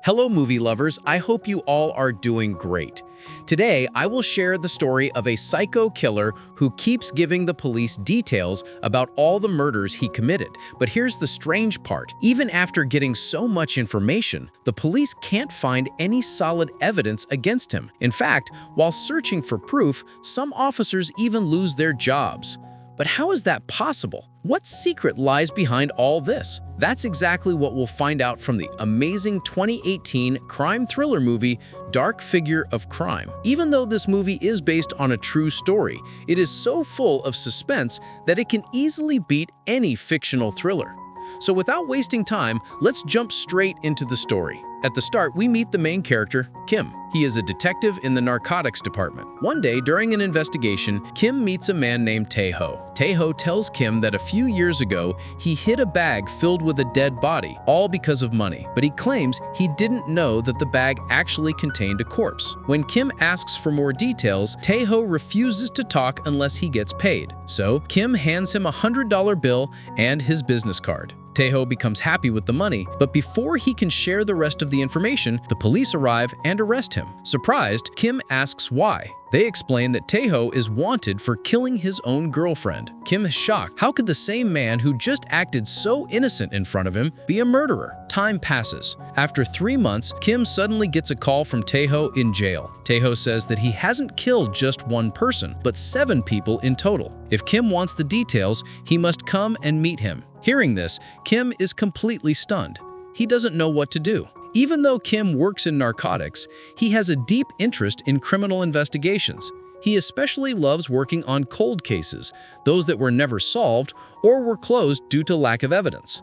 Hello, movie lovers. I hope you all are doing great. Today, I will share the story of a psycho killer who keeps giving the police details about all the murders he committed. But here's the strange part. Even after getting so much information, the police can't find any solid evidence against him. In fact, while searching for proof, some officers even lose their jobs. But how is that possible? What secret lies behind all this? That's exactly what we'll find out from the amazing 2018 crime thriller movie, Dark Figure of Crime. Even though this movie is based on a true story, it is so full of suspense that it can easily beat any fictional thriller. So without wasting time, let's jump straight into the story. At the start, we meet the main character, Kim. He is a detective in the narcotics department. One day, during an investigation, Kim meets a man named Tae-ho. Tae-ho tells Kim that a few years ago, he hid a bag filled with a dead body, all because of money. But he claims he didn't know that the bag actually contained a corpse. When Kim asks for more details, Tae-ho refuses to talk unless he gets paid. So, Kim hands him a $100 bill and his business card. Tae-ho becomes happy with the money, but before he can share the rest of the information, the police arrive and arrest him. Surprised, Kim asks why. They explain that Tae-ho is wanted for killing his own girlfriend. Kim is shocked. How could the same man who just acted so innocent in front of him be a murderer? Time passes. After 3 months, Kim suddenly gets a call from Tae-ho in jail. Tae-ho says that he hasn't killed just one person, but 7 people in total. If Kim wants the details, he must come and meet him. Hearing this, Kim is completely stunned. He doesn't know what to do. Even though Kim works in narcotics, he has a deep interest in criminal investigations. He especially loves working on cold cases, those that were never solved or were closed due to lack of evidence.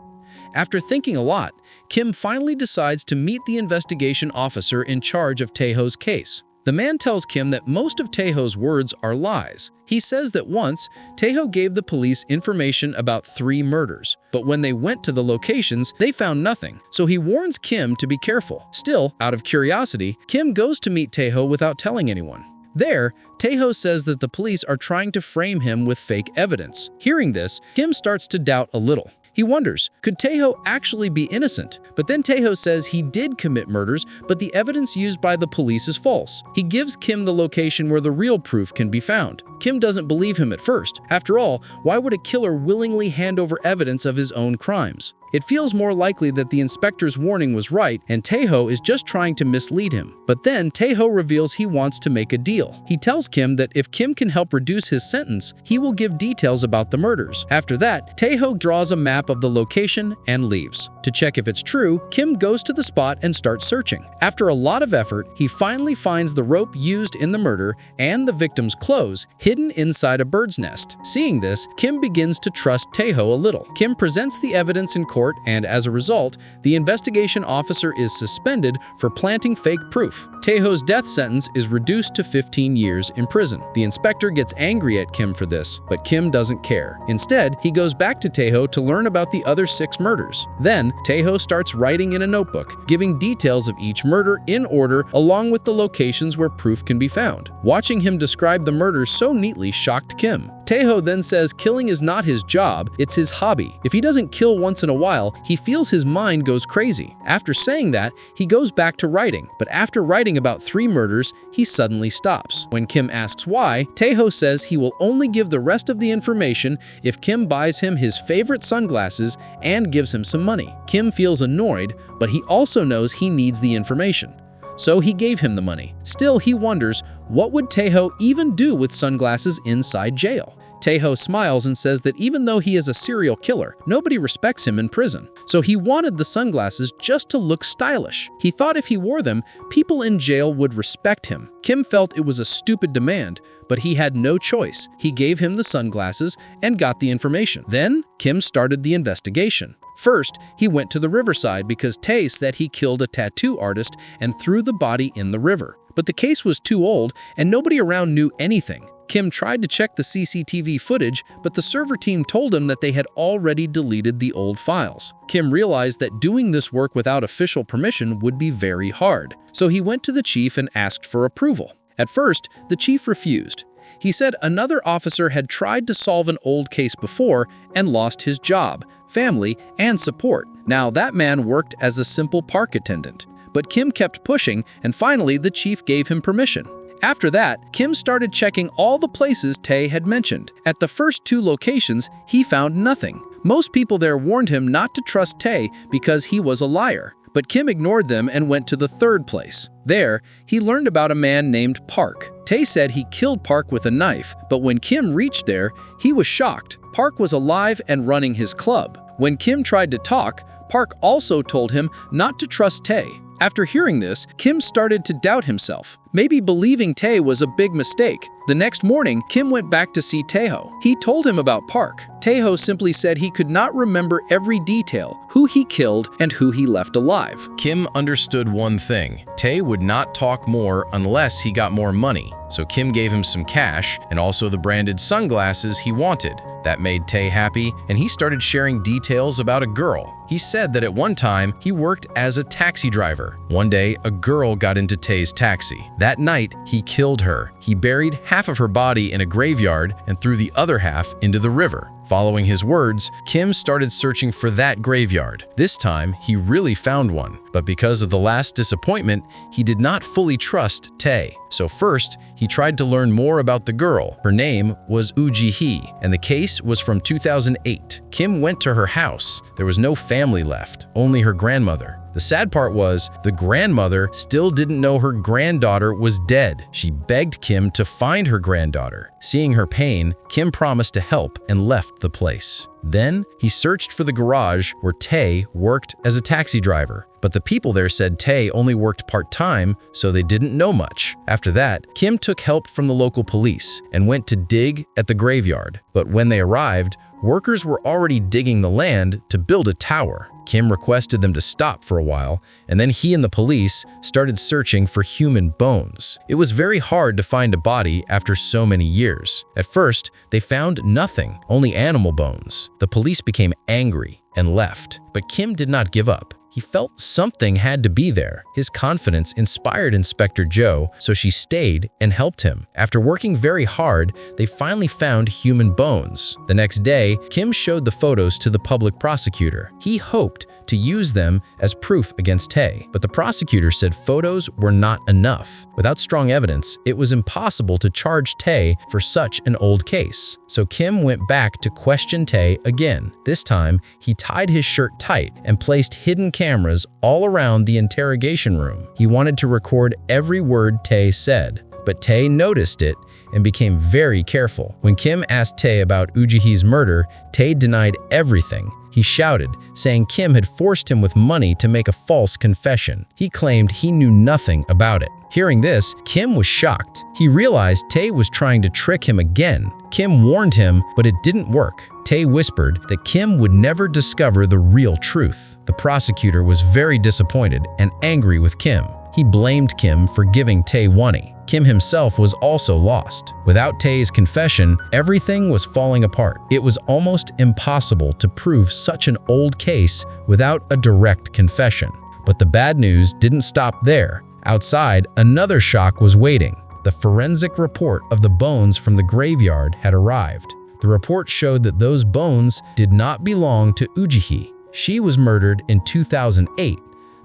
After thinking a lot, Kim finally decides to meet the investigation officer in charge of Tae-ho's case. The man tells Kim that most of Tae-ho's words are lies. He says that once, Tae-ho gave the police information about 3 murders, but when they went to the locations, they found nothing, so he warns Kim to be careful. Still, out of curiosity, Kim goes to meet Tae-ho without telling anyone. There, Tae-ho says that the police are trying to frame him with fake evidence. Hearing this, Kim starts to doubt a little. He wonders, could Tae-ho actually be innocent? But then Tae-ho says he did commit murders, but the evidence used by the police is false. He gives Kim the location where the real proof can be found. Kim doesn't believe him at first. After all, why would a killer willingly hand over evidence of his own crimes? It feels more likely that the inspector's warning was right and Tae-ho is just trying to mislead him. But then Tae-ho reveals he wants to make a deal. He tells Kim that if Kim can help reduce his sentence, he will give details about the murders. After that, Tae-ho draws a map of the location and leaves. To check if it's true, Kim goes to the spot and starts searching. After a lot of effort, he finally finds the rope used in the murder and the victim's clothes hidden inside a bird's nest. Seeing this, Kim begins to trust Tae-ho a little. Kim presents the evidence in court, and as a result, the investigation officer is suspended for planting fake proof. Tae-ho's death sentence is reduced to 15 years in prison. The inspector gets angry at Kim for this, but Kim doesn't care. Instead, he goes back to Tae-ho to learn about the other 6 murders. Then, Tae-ho starts writing in a notebook, giving details of each murder in order along with the locations where proof can be found. Watching him describe the murders so neatly shocked Kim. Tae-ho then says killing is not his job, it's his hobby. If he doesn't kill once in a while, he feels his mind goes crazy. After saying that, he goes back to writing, but after writing about 3 murders, he suddenly stops. When Kim asks why, Tae-ho says he will only give the rest of the information if Kim buys him his favorite sunglasses and gives him some money. Kim feels annoyed, but he also knows he needs the information. So he gave him the money. Still, he wonders, what would Tae-ho even do with sunglasses inside jail? Tae-ho smiles and says that even though he is a serial killer, nobody respects him in prison. So he wanted the sunglasses just to look stylish. He thought if he wore them, people in jail would respect him. Kim felt it was a stupid demand, but he had no choice. He gave him the sunglasses and got the information. Then, Kim started the investigation. First, he went to the riverside because Tae said he killed a tattoo artist and threw the body in the river. But the case was too old and nobody around knew anything. Kim tried to check the CCTV footage, but the server team told him that they had already deleted the old files. Kim realized that doing this work without official permission would be very hard, so he went to the chief and asked for approval. At first, the chief refused. He said another officer had tried to solve an old case before and lost his job, family, and support. Now, that man worked as a simple park attendant. but Kim kept pushing, and finally the chief gave him permission. After that, Kim started checking all the places Tae had mentioned. At the first 2 locations, he found nothing. Most people there warned him not to trust Tae because he was a liar. But Kim ignored them and went to the 3rd place. There, he learned about a man named Park. Tae said he killed Park with a knife, but when Kim reached there, he was shocked. Park was alive and running his club. When Kim tried to talk, Park also told him not to trust Tae. After hearing this, Kim started to doubt himself, maybe believing Tae was a big mistake. The next morning, Kim went back to see Taeho. He told him about Park. Taeho simply said he could not remember every detail, who he killed and who he left alive. Kim understood one thing. Tae would not talk more unless he got more money. So Kim gave him some cash and also the branded sunglasses he wanted. That made Tae happy, and he started sharing details about a girl. He said that at one time, he worked as a taxi driver. One day, a girl got into Tae's taxi. That night, he killed her. He buried half of her body in a graveyard and threw the other half into the river. Following his words, Kim started searching for that graveyard. This time, he really found one. But because of the last disappointment, he did not fully trust Tae. So first, he tried to learn more about the girl. Her name was Uji-hee, and the case was from 2008. Kim went to her house. There was no family left, only her grandmother. The sad part was, the grandmother still didn't know her granddaughter was dead. She begged Kim to find her granddaughter. Seeing her pain, Kim promised to help and left the place. Then, he searched for the garage where Tae worked as a taxi driver. But the people there said Tae only worked part-time, so they didn't know much. After that, Kim took help from the local police and went to dig at the graveyard. But when they arrived, workers were already digging the land to build a tower. Kim requested them to stop for a while, and then he and the police started searching for human bones. It was very hard to find a body after so many years. At first, they found nothing, only animal bones. The police became angry and left, but Kim did not give up. He felt something had to be there. His confidence inspired Inspector Joe, so she stayed and helped him. After working very hard, they finally found human bones. The next day, Kim showed the photos to the public prosecutor. He hoped to use them as proof against Tae, but the prosecutor said photos were not enough. Without strong evidence, it was impossible to charge Tae for such an old case. So Kim went back to question Tae again. This time, he tied his shirt tight and placed hidden cameras all around the interrogation room. He wanted to record every word Tae said, but Tae noticed it and became very careful. When Kim asked Tae about Uji-hee's murder, Tae denied everything. He shouted, saying Kim had forced him with money to make a false confession. He claimed he knew nothing about it. Hearing this, Kim was shocked. He realized Tae was trying to trick him again. Kim warned him, but it didn't work. Tae whispered that Kim would never discover the real truth. The prosecutor was very disappointed and angry with Kim. He blamed Kim for giving Tae money. Kim himself was also lost. Without Tae's confession, everything was falling apart. It was almost impossible to prove such an old case without a direct confession. But the bad news didn't stop there. Outside, another shock was waiting. The forensic report of the bones from the graveyard had arrived. The report showed that those bones did not belong to Uji-hee. She was murdered in 2008.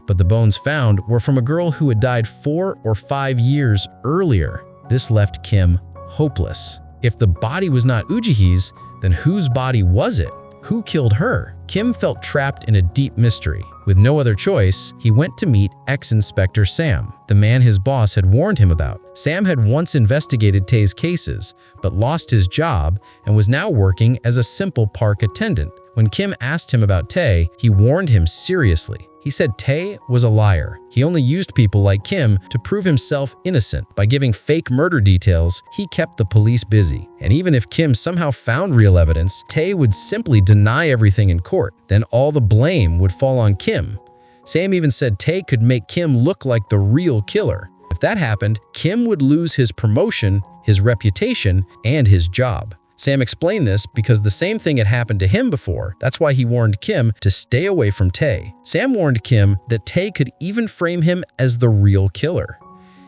But the bones found were from a girl who had died 4 or 5 years earlier. This left Kim hopeless. If the body was not Uji-hee's, then whose body was it? Who killed her? Kim felt trapped in a deep mystery. With no other choice, he went to meet ex-Inspector Sam, the man his boss had warned him about. Sam had once investigated Tae's cases, but lost his job and was now working as a simple park attendant. When Kim asked him about Tae, he warned him seriously. He said Tae was a liar. He only used people like Kim to prove himself innocent. By giving fake murder details, he kept the police busy. And even if Kim somehow found real evidence, Tae would simply deny everything in court. Then all the blame would fall on Kim. Sam even said Tae could make Kim look like the real killer. If that happened, Kim would lose his promotion, his reputation, and his job. Sam explained this because the same thing had happened to him before. That's why he warned Kim to stay away from Tae. Sam warned Kim that Tae could even frame him as the real killer.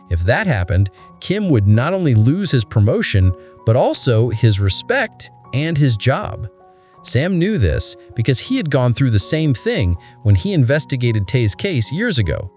If that happened, Kim would not only lose his promotion, but also his respect and his job. Sam knew this because he had gone through the same thing when he investigated Tae's case years ago.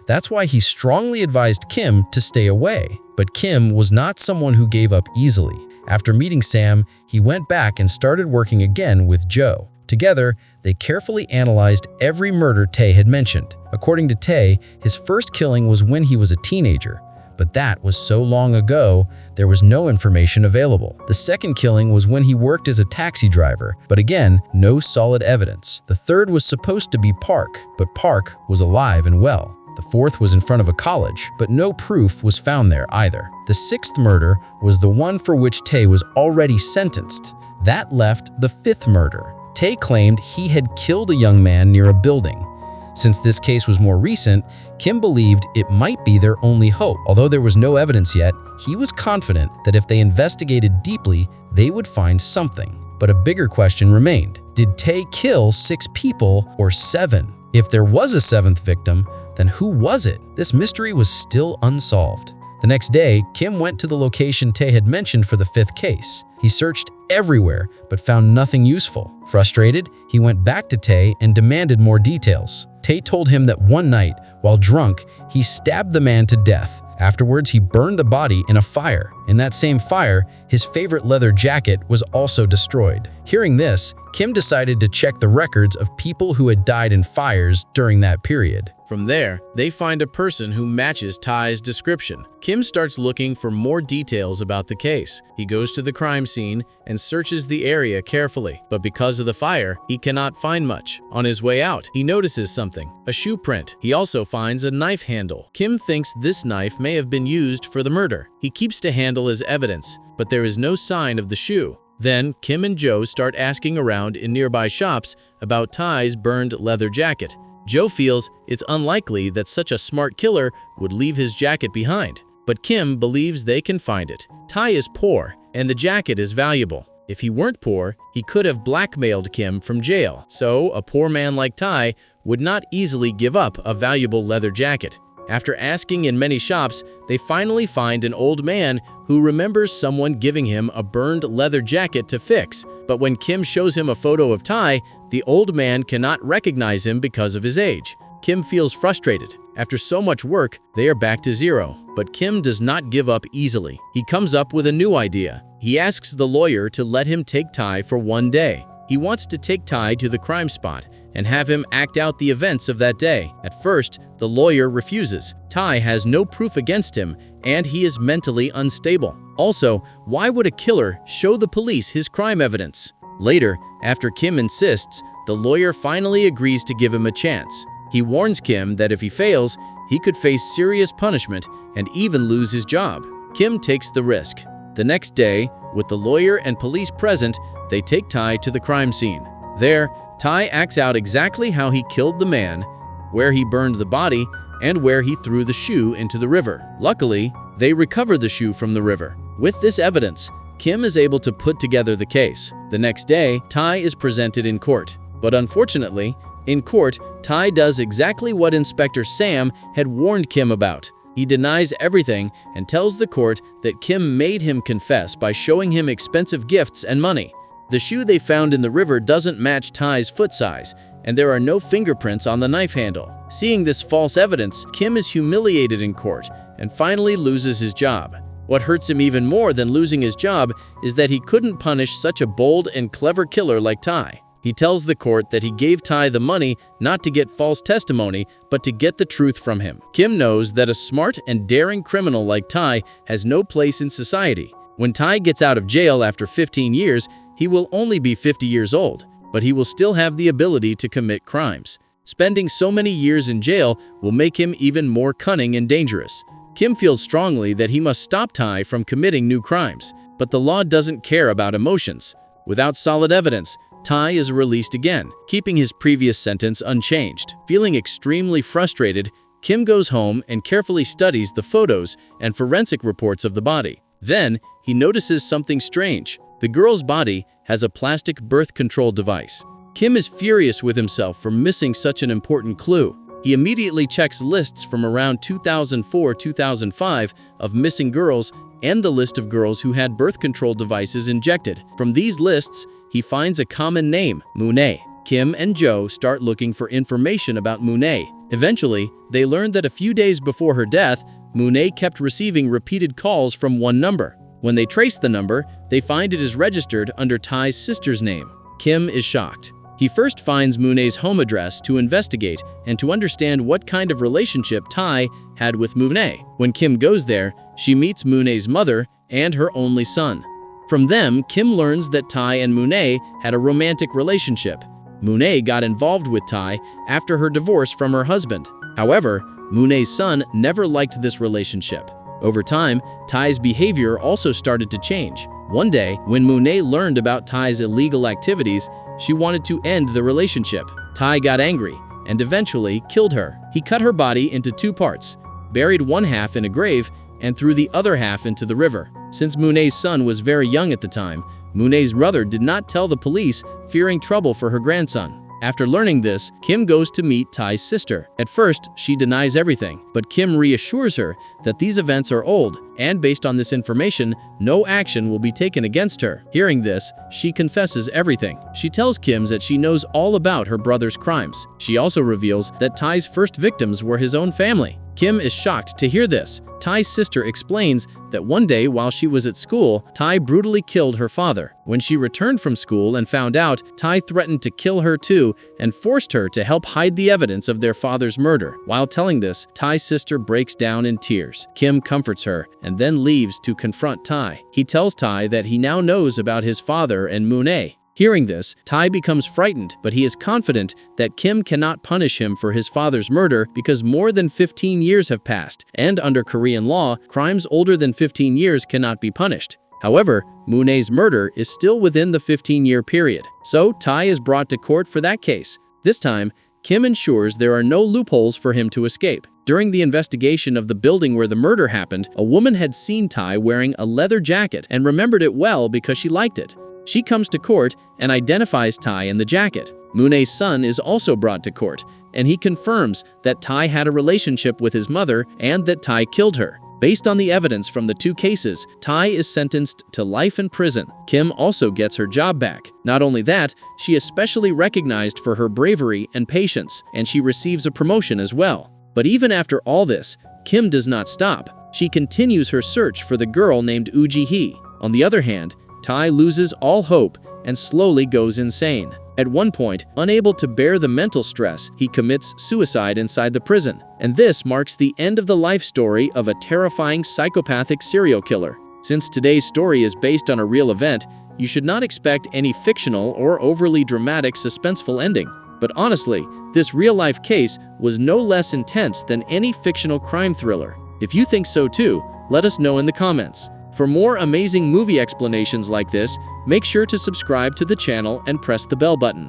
That's why he strongly advised Kim to stay away. But Kim was not someone who gave up easily. After meeting Sam, he went back and started working again with Joe. Together, they carefully analyzed every murder Tay had mentioned. According to Tay, his first killing was when he was a teenager. But that was so long ago, there was no information available. The second killing was when he worked as a taxi driver, but again, no solid evidence. The third was supposed to be Park, but Park was alive and well. The fourth was in front of a college, but no proof was found there either. The sixth murder was the one for which Tay was already sentenced. That left the fifth murder. Tay claimed he had killed a young man near a building. Since this case was more recent, Kim believed it might be their only hope. Although there was no evidence yet, he was confident that if they investigated deeply, they would find something. But a bigger question remained. Did Tay kill 6 people or 7? If there was a 7th victim, then who was it? This mystery was still unsolved. The next day, Kim went to the location Tay had mentioned for the 5th case. He searched everywhere, but found nothing useful. Frustrated, he went back to Tay and demanded more details. Tay told him that one night, while drunk, he stabbed the man to death. Afterwards, he burned the body in a fire. In that same fire, his favorite leather jacket was also destroyed. Hearing this, Kim decided to check the records of people who had died in fires during that period. From there, they find a person who matches Ty's description. Kim starts looking for more details about the case. He goes to the crime scene and searches the area carefully, but because of the fire, he cannot find much. On his way out, he notices something, a shoe print. He also finds a knife handle. Kim thinks this knife may have been used for the murder. He keeps the handle as evidence, but there is no sign of the shoe. Then, Kim and Joe start asking around in nearby shops about Ty's burned leather jacket. Joe feels it's unlikely that such a smart killer would leave his jacket behind, but Kim believes they can find it. Ty is poor, and the jacket is valuable. If he weren't poor, he could have blackmailed Kim from jail, so a poor man like Ty would not easily give up a valuable leather jacket. After asking in many shops, they finally find an old man who remembers someone giving him a burned leather jacket to fix. But when Kim shows him a photo of Ty, the old man cannot recognize him because of his age. Kim feels frustrated. After so much work, they are back to zero. But Kim does not give up easily. He comes up with a new idea. He asks the lawyer to let him take Ty for one day. He wants to take Ty to the crime spot and have him act out the events of that day. At first, the lawyer refuses. Ty has no proof against him, and he is mentally unstable. Also, why would a killer show the police his crime evidence? Later, after Kim insists, the lawyer finally agrees to give him a chance. He warns Kim that if he fails, he could face serious punishment and even lose his job. Kim takes the risk. The next day, with the lawyer and police present, they take Ty to the crime scene. There, Ty acts out exactly how he killed the man, where he burned the body, and where he threw the shoe into the river. Luckily, they recover the shoe from the river. With this evidence, Kim is able to put together the case. The next day, Ty is presented in court. But unfortunately, in court, Ty does exactly what Inspector Sam had warned Kim about. He denies everything and tells the court that Kim made him confess by showing him expensive gifts and money. The shoe they found in the river doesn't match Ty's foot size, and there are no fingerprints on the knife handle. Seeing this false evidence, Kim is humiliated in court and finally loses his job. What hurts him even more than losing his job is that he couldn't punish such a bold and clever killer like Ty. He tells the court that he gave Ty the money not to get false testimony, but to get the truth from him. Kim knows that a smart and daring criminal like Ty has no place in society. When Ty gets out of jail after 15 years, he will only be 50 years old, but he will still have the ability to commit crimes. Spending so many years in jail will make him even more cunning and dangerous. Kim feels strongly that he must stop Ty from committing new crimes, but the law doesn't care about emotions. Without solid evidence, Ty is released again, keeping his previous sentence unchanged. Feeling extremely frustrated, Kim goes home and carefully studies the photos and forensic reports of the body. Then, he notices something strange. The girl's body has a plastic birth control device. Kim is furious with himself for missing such an important clue. He immediately checks lists from around 2004-2005 of missing girls and the list of girls who had birth control devices injected. From these lists, he finds a common name, Monet. Kim and Joe start looking for information about Monet. Eventually, they learned that a few days before her death, Monet kept receiving repeated calls from one number. When they trace the number, they find it is registered under Ty's sister's name. Kim is shocked. He first finds Monet's home address to investigate and to understand what kind of relationship Ty had with Monet. When Kim goes there, she meets Monet's mother and her only son. From them, Kim learns that Ty and Monet had a romantic relationship. Monet got involved with Ty after her divorce from her husband. However, Monet's son never liked this relationship. Over time, Ty's behavior also started to change. One day, when Monet learned about Ty's illegal activities, she wanted to end the relationship. Ty got angry and eventually killed her. He cut her body into two parts, buried one half in a grave, and threw the other half into the river. Since Monet's son was very young at the time, Monet's mother did not tell the police, fearing trouble for her grandson. After learning this, Kim goes to meet Ty's sister. At first, she denies everything, but Kim reassures her that these events are old, and based on this information, no action will be taken against her. Hearing this, she confesses everything. She tells Kim that she knows all about her brother's crimes. She also reveals that Ty's first victims were his own family. Kim is shocked to hear this. Ty's sister explains that one day while she was at school, Ty brutally killed her father. When she returned from school and found out, Ty threatened to kill her too and forced her to help hide the evidence of their father's murder. While telling this, Ty's sister breaks down in tears. Kim comforts her and then leaves to confront Ty. He tells Ty that he now knows about his father and Monet. Hearing this, Ty becomes frightened, but he is confident that Kim cannot punish him for his father's murder because more than 15 years have passed, and under Korean law, crimes older than 15 years cannot be punished. However, Monet's murder is still within the 15-year period, so Ty is brought to court for that case. This time, Kim ensures there are no loopholes for him to escape. During the investigation of the building where the murder happened, a woman had seen Ty wearing a leather jacket and remembered it well because she liked it. She comes to court and identifies Ty in the jacket. Monet's son is also brought to court, and he confirms that Ty had a relationship with his mother and that Ty killed her. Based on the evidence from the two cases, Ty is sentenced to life in prison. Kim also gets her job back. Not only that, she is specially recognized for her bravery and patience, and she receives a promotion as well. But even after all this, Kim does not stop. She continues her search for the girl named Woo Ji-hee. On the other hand, Ty loses all hope and slowly goes insane. At one point, unable to bear the mental stress, he commits suicide inside the prison. And this marks the end of the life story of a terrifying psychopathic serial killer. Since today's story is based on a real event, you should not expect any fictional or overly dramatic suspenseful ending. But honestly, this real-life case was no less intense than any fictional crime thriller. If you think so too, let us know in the comments. For more amazing movie explanations like this, make sure to subscribe to the channel and press the bell button.